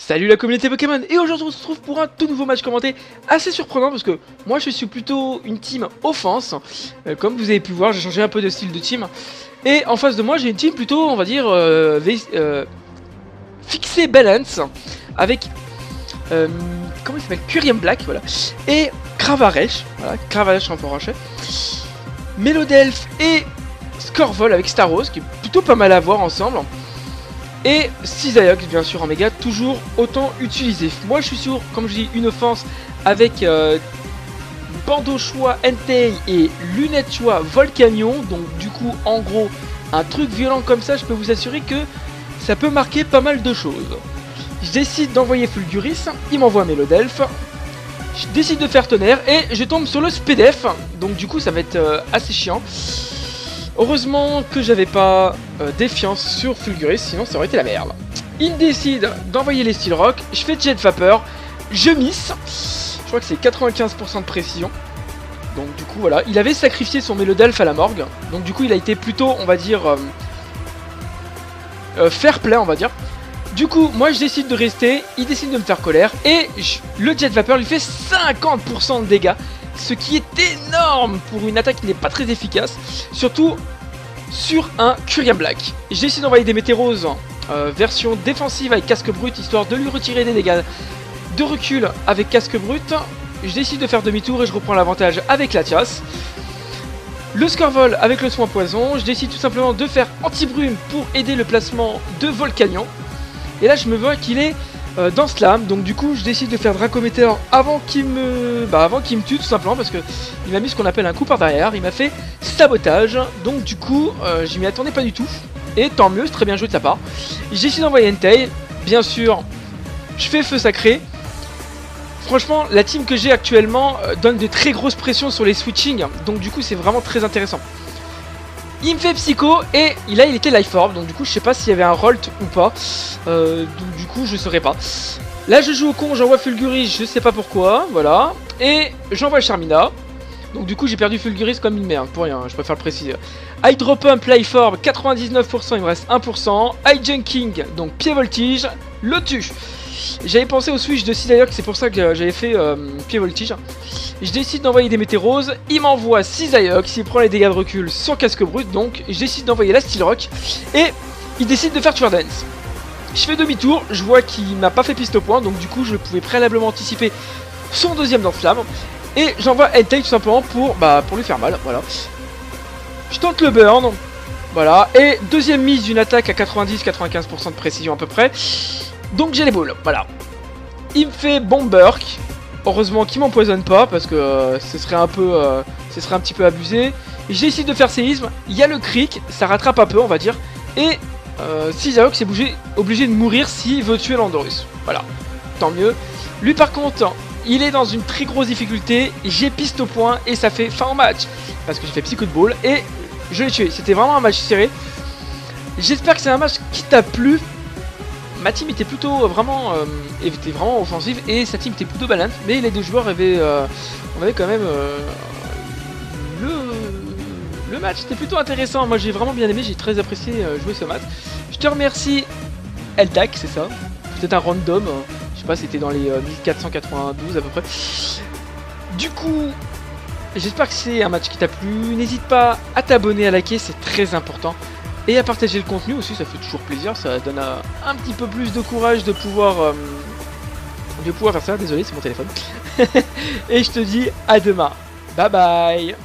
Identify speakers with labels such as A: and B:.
A: Salut la communauté Pokémon, et aujourd'hui on se retrouve pour un tout nouveau match commenté assez surprenant parce que moi je suis plutôt une team offense. Comme vous avez pu voir, j'ai changé un peu de style de team. Et en face de moi j'ai une team plutôt, on va dire, fixée balance avec, comment il s'appelle, Curium Black, voilà, et Cravaresh, voilà, Cravaresh en forachet, Melodelph et Scorvol avec Staros, qui est plutôt pas mal à voir ensemble. Et Cisaiox bien sûr en méga, toujours autant utilisé. Moi je suis sur, comme je dis, une offense avec bandeau choix Entei et lunettes choix Volcanion. Donc du coup en gros un truc violent comme ça, je peux vous assurer que ça peut marquer pas mal de choses. Je décide d'envoyer Fulguris, il m'envoie Melodelph. Je décide de faire tonnerre et je tombe sur le Spedef. Donc du coup ça va être assez chiant. Heureusement que j'avais pas défiance sur Fulguris, sinon ça aurait été la merde. Il décide d'envoyer les Steel Rock, je fais Jet Vapeur, je miss. Je crois que c'est 95% de précision. Donc du coup voilà, il avait sacrifié son Melodelph à la morgue. Donc du coup il a été plutôt, on va dire, fair play on va dire. Du coup moi je décide de rester, il décide de me faire colère. Et le Jet Vapeur lui fait 50% de dégâts. Ce qui est énorme pour une attaque qui n'est pas très efficace, surtout sur un Curium Black. J'ai décidé d'envoyer des Météros version défensive avec casque brut, histoire de lui retirer des dégâts de recul avec casque brut. Je décide de faire demi-tour et je reprends l'avantage avec la Tias. Le Scorvol avec le soin poison, je décide tout simplement de faire anti-brume pour aider le placement de Volcanion. Et là je me vois qu'il est dans Slam, donc du coup je décide de faire Dracometeor avant qu'il me tue tout simplement, parce que il m'a mis ce qu'on appelle un coup par derrière, il m'a fait sabotage, donc du coup je m'y attendais pas du tout, et tant mieux, c'est très bien joué de sa part. J'ai décidé d'envoyer Entei, bien sûr je fais feu sacré. Franchement la team que j'ai actuellement donne de très grosses pressions sur les switching, donc du coup c'est vraiment très intéressant. Il me fait Psycho et là il était Life Orb, donc du coup je sais pas s'il y avait un Rolt ou pas, donc du coup je saurais pas. Là je joue au con, j'envoie Fulguris, je sais pas pourquoi, voilà, et j'envoie Charmina. Donc du coup j'ai perdu Fulguris comme une merde, pour rien, je préfère le préciser. Hydro Pump, Life Orb, 99%, il me reste 1%, Hijunking, donc Pied Voltige, le tue. J'avais pensé au switch de Cisaiox, c'est pour ça que j'avais fait Pied Voltige. Je décide d'envoyer des Météros, il m'envoie Cisaiox, il prend les dégâts de recul sur casque brut, donc je décide d'envoyer la Steel Rock, et il décide de faire Tour Dance. Je fais demi-tour, je vois qu'il m'a pas fait piste au point, donc du coup je pouvais préalablement anticiper son deuxième dans Flamme, et j'envoie Entei tout simplement pour lui faire mal, voilà. Je tente le burn, voilà, et deuxième mise d'une attaque à 90-95% de précision à peu près. Donc j'ai les boules, voilà. Il me fait Bomberk. Heureusement qu'il m'empoisonne pas, parce que ce serait un petit peu abusé. J'ai décidé de faire séisme, il y a le cric, ça rattrape un peu on va dire. Et Cisaiox est obligé de mourir s'il veut tuer Landorus. Voilà, tant mieux. Lui par contre, il est dans une très grosse difficulté, j'ai piste au point et ça fait fin au match. Parce que j'ai fait Psycho de Ball et je l'ai tué, c'était vraiment un match serré. J'espère que c'est un match qui t'a plu. Ma team était plutôt vraiment offensive et sa team était plutôt balance, mais les deux joueurs avaient on avait quand même le match était plutôt intéressant. Moi j'ai vraiment bien aimé, j'ai très apprécié jouer ce match. Je te remercie Eldak, c'est ça, peut-être un random, je sais pas, c'était dans les 1492 à peu près. Du coup j'espère que c'est un match qui t'a plu, n'hésite pas à t'abonner, à liker, c'est très important. Et à partager le contenu aussi, ça fait toujours plaisir, ça donne un petit peu plus de courage de pouvoir faire ça. Désolé, c'est mon téléphone. Et je te dis à demain. Bye bye.